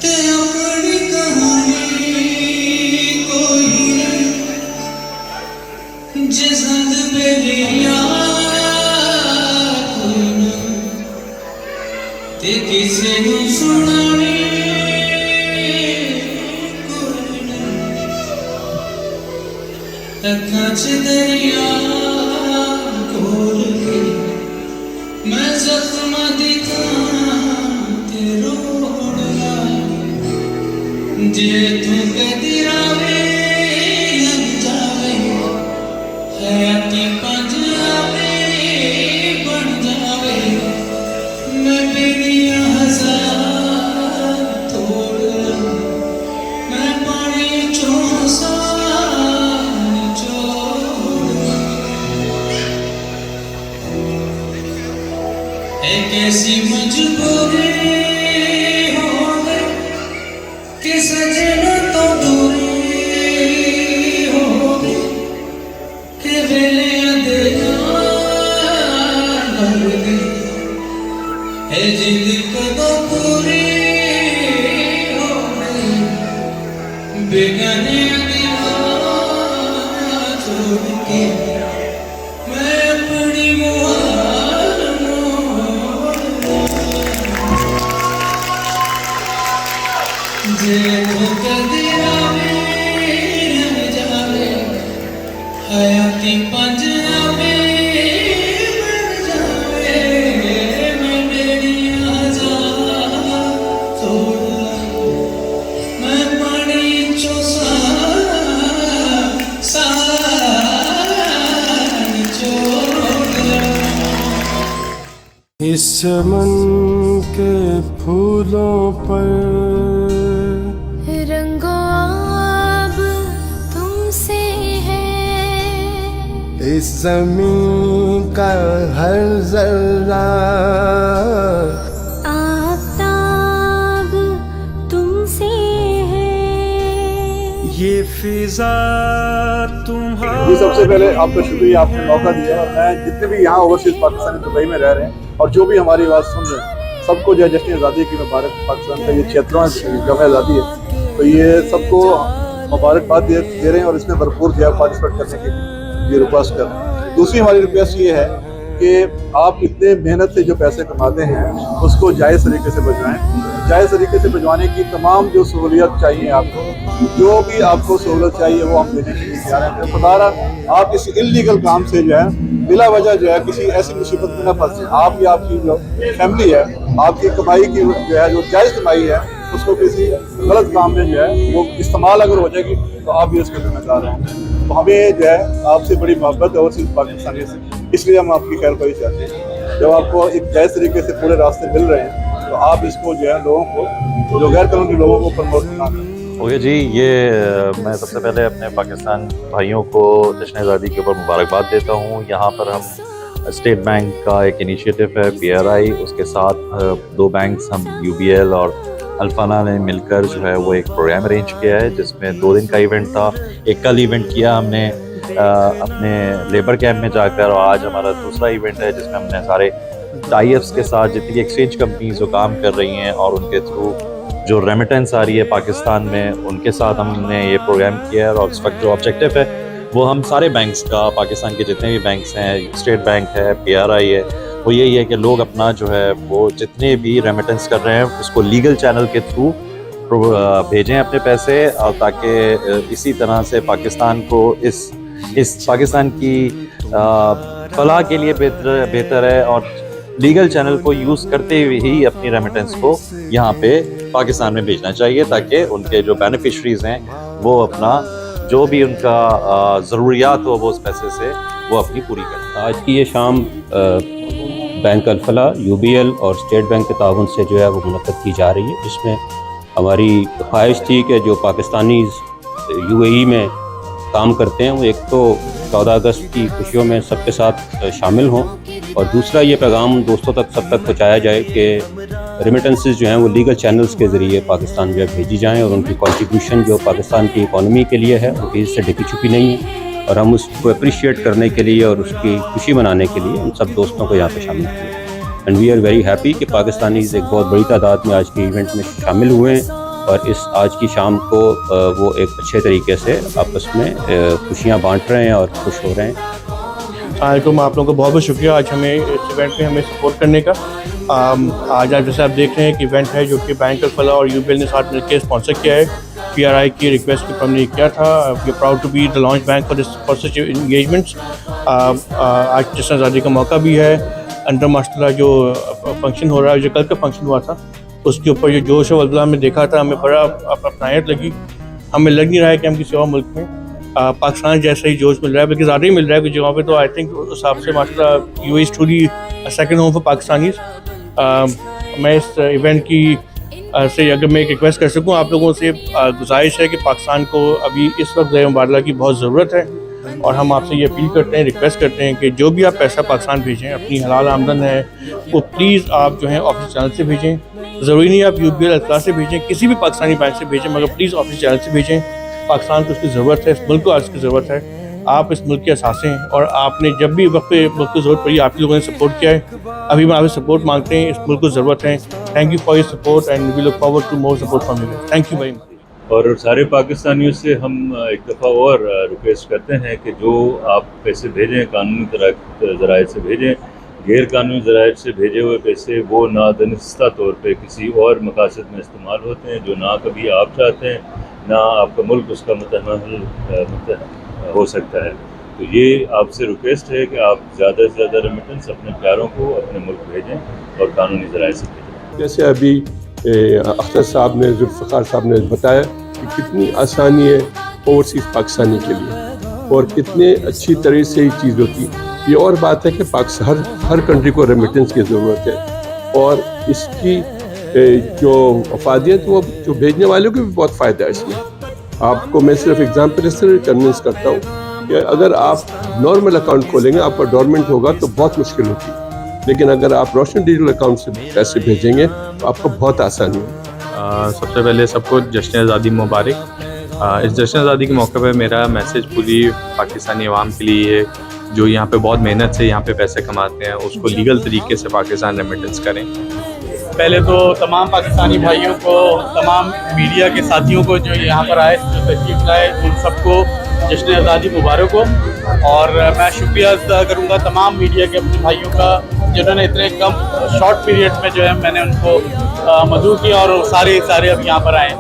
ते अपनी कहानी कोई जिसद बेलिया कोई ना ते किसे नू सुनानी कोई ना अखां च दरिया खोल के मैं जख्म दिखां ते रोड़ा जे तू कदी रावे लग जावे हयाती पंज आवे बन जावे मैं बेड़ियां हजार तोड़ मैं पानी चौसा एक ऐसी मजबूरी हो गई कि सजना तो दूरी हो गई कि वेले अंधेरा लग गई है जिद कदों पूरी हो गई बेगाने दीवार छोड़ के मैं अपनी जे कदी आवे लग जावे हयाती पंज आवे बन जावे मैं बेड़ियां हजार तोड़ मैं पानी चौसा इस चमन के फूलों पर रंगो अब तुमसे है, इस ज़मीन का हर जर्रा आफताब तुमसे है, ये फिजा तुम्हारा। जी सबसे पहले आपका शुक्रिया, आपने मौका दिया। और मैं जितने भी यहाँ ओवरसीज पाकिस्तानी दुबई में रह रहे हैं और जो भी हमारी आवाज़ सुन रहे हैं सबको जो है जश्न आज़ादी की मुबारक। पाकिस्तान का ये 76वां जंग आज़ादी है, तो ये सबको मुबारकबाद दे रहे हैं और इसमें भरपूर जो है पार्टिसिपेट करने की ये रिक्वेस्ट कर रहे हैं। दूसरी हमारी रिक्वेस्ट ये है कि आप इतने मेहनत से जो पैसे कमाते हैं उसको जायज़ तरीके से बचाएं। जायज़ तरीके से बचवाने की तमाम जो सहूलियत चाहिए आपको, जो भी आपको सहूलत चाहिए वो हम देने के लिए तैयार हैं। खुदारा आप इस इल्लीगल काम से जो है बिला वजह जो है किसी ऐसी मुसीबत में न फंसे। आप या आपकी जो फैमिली है, आपकी कमाई की जो है जो जायज़ कमाई है उसको किसी गलत काम में जो है वो इस्तेमाल अगर हो जाएगी तो आप भी उसके जिम्मेदार हैं। तो हमें जो है आपसे बड़ी मोहब्बत है ओवरसीज पाकिस्तानी से, इसलिए हम आपकी खैर ख्वाही चाहते हैं। जब आपको एक जायज़ तरीके से पूरे रास्ते मिल रहे हैं तो आप इसको जो है लोगों को, जो गैर कानूनी लोगों को प्रमोट करना है। ओके जी, ये मैं सबसे पहले अपने पाकिस्तान भाइयों को जश्न आज़ादी के ऊपर मुबारकबाद देता हूँ। यहाँ पर हम स्टेट बैंक का एक इनिशिएटिव है PRI, उसके साथ दो बैंक्स हम UBL और अल्फाना ने मिलकर जो है वो एक प्रोग्राम अरेंज किया है जिसमें 2 दिन का इवेंट था। एक कल इवेंट किया हमने अपने लेबर कैंप में जाकर, और आज हमारा दूसरा इवेंट है जिसमें हमने सारे टाई-अप्स के साथ जितनी एक्सचेंज कंपनीज जो काम कर रही हैं और उनके थ्रू जो रेमिटेंस आ रही है पाकिस्तान में, उनके साथ हमने ये प्रोग्राम किया है। और इस वक्त जो ऑब्जेक्टिव है वो हम सारे बैंक्स का, पाकिस्तान के जितने भी बैंक्स हैं, स्टेट बैंक है, PRI है, वो यही है कि लोग अपना जो है वो जितने भी रेमिटेंस कर रहे हैं उसको लीगल चैनल के थ्रू भेजें अपने पैसे, और ताकि इसी तरह से पाकिस्तान को इस पाकिस्तान की फलाह के लिए बेहतर है। और लीगल चैनल को यूज़ करते हुए ही अपनी रेमिटेंस को यहाँ पे पाकिस्तान में भेजना चाहिए ताकि उनके जो बेनिफिशरीज हैं वो अपना जो भी उनका ज़रूरियात हो वो उस पैसे से वो अपनी पूरी करें। आज की ये शाम बैंक अल-फलाह, UBL और स्टेट बैंक के ताउन से जो है वो मुनक़्क़द की जा रही है, जिसमें हमारी ख्वाहिश थी कि जो पाकिस्तानी UAE में काम करते हैं वो एक तो 14 अगस्त की खुशियों में सबके साथ शामिल हों, और दूसरा ये पैगाम दोस्तों तक सब तक पहुँचाया जाए कि रेमिटेंसेस जो हैं वो लीगल चैनल्स के ज़रिए पाकिस्तान जो है भेजी जाएँ, और उनकी कंट्रीब्यूशन जो पाकिस्तान की इकॉनमी के लिए है वो किसी से ढकी छुपी नहीं है। और हम उसको अप्रिशिएट करने के लिए और उसकी खुशी मनाने के लिए हम सब दोस्तों को यहाँ पे शामिल किए। And we are very happy कि पाकिस्तानीज़ एक बहुत बड़ी तादाद में आज के इवेंट में शामिल हुए हैं। और इस आज की शाम को वो एक अच्छे तरीके से आपस में खुशियाँ बांट रहे हैं और खुश हो रहे हैं। वालेकुम, आप लोगों का बहुत बहुत शुक्रिया आज हमें इस इवेंट में हमें सपोर्ट करने का। आज आप जैसे आप देख रहे हैं कि इवेंट है जो कि बैंक ऑफ फलाह और यूबीएल ने साथ मिलकर स्पॉन्सर किया है। पीआरआई की रिक्वेस्ट के हमने किया था। We are proud to be the launch bank for such engagements. आज जश्न आज़ादी का मौका भी है। अंडर माशाल्लाह जो फंक्शन हो रहा है, जो कल का फंक्शन हुआ था, उसके ऊपर जो जोश और वल्ला में देखा था, हमें बड़ा अपनायत लगी। हमें लग नहीं रहा है कि हम किसी और मुल्क में पाकिस्तान जैसा ही जोश मिल रहा है, बल्कि ज़्यादा ही मिल रहा है कुछ जगहों पे। तो आई थिंक उस हिसाब से माशाल्लाह UAE is truly a second home for Pakistanis. मैं इस इवेंट की से अगर मैं एक रिक्वेस्ट कर सकूं आप लोगों से, गुजारिश है कि पाकिस्तान को अभी इस वक्त ज़र मुबादला की बहुत ज़रूरत है। और हम आपसे ये अपील करते हैं, रिक्वेस्ट करते हैं कि जो भी आप पैसा पाकिस्तान भेजें, अपनी हलाल आमदन है वो प्लीज़ आप जो है ऑफिस चैनल से भेजें। ज़रूरी नहीं आप यूबीएल अल्तला से भेजें, किसी भी पाकिस्तानी बैंक से भेजें, मगर प्लीज़ ऑफिस चैनल से भेजें। पाकिस्तान को उसकी ज़रूरत है, इस मुल्क को आज की ज़रूरत है। आप इस मुल्क के असासे हैं और आपने जब भी वक्त पे मुल्क को ज़रूरत पड़ी, आप लोगों ने सपोर्ट किया है। अभी हम आपसे सपोर्ट मांगते हैं, इस मुल्क को ज़रूरत है। Thank you for your support and we look forward to more support from you. Thank you very much. और सारे पाकिस्तानियों से हम एक दफ़ा और रिक्वेस्ट करते हैं कि जो आप पैसे भेजें कानूनी ज़राए से भेजें। गैर कानूनी ज़राए से भेजे हुए पैसे वो नादनिस्ता तौर पे किसी और मकासद में इस्तेमाल होते हैं जो ना कभी आप चाहते हैं, ना आपका मुल्क उसका मुतहम्मिल हो सकता है। तो ये आपसे रिक्वेस्ट है कि आप ज़्यादा से ज़्यादा रेमिटेंस अपने प्यारों को अपने मुल्क भेजें और कानूनी ज़राए से भेजें। जैसे अभी अख्तर साहब ने, जुल्फ़िकार साहब ने बताया कि कितनी आसानी है ओवरसीज़ पाकिस्तानी के लिए और कितने अच्छी तरह से ये चीज़ होती है। ये और बात है कि हर कंट्री को रेमिटेंस की ज़रूरत है और इसकी जो अफादियत वो जो भेजने वालों को भी बहुत फ़ायदा है इसमें। आपको मैं सिर्फ एग्जाम्पल इस तरह कन्विंस करता हूँ कि अगर आप नॉर्मल अकाउंट खोलेंगे, आपका डोरमेंट होगा तो बहुत मुश्किल होती है, लेकिन अगर आप रोशन डिजिटल अकाउंट से पैसे भेजेंगे तो आपको बहुत आसानी होगी। सबसे पहले सबको जश्न आज़ादी मुबारक। इस जश्न आज़ादी के मौके पर मेरा मैसेज पूरी पाकिस्तानी अवाम के लिए है जो यहाँ पे बहुत मेहनत से यहाँ पे पैसे कमाते हैं, उसको लीगल तरीके से पाकिस्तान रेमिटेंस करें। पहले तो तमाम पाकिस्तानी भाइयों को, तमाम मीडिया के साथियों को जो यहाँ पर आए, जो तशरीफ़ लाए, उन सबको जश्न आज़ादी मुबारक हो। और मैं शुक्रिया अदा करूँगा तमाम मीडिया के अपने भाइयों का जिन्होंने इतने कम शॉर्ट पीरियड में जो है मैंने उनको मदऊ किया और सारे अब यहाँ पर आए।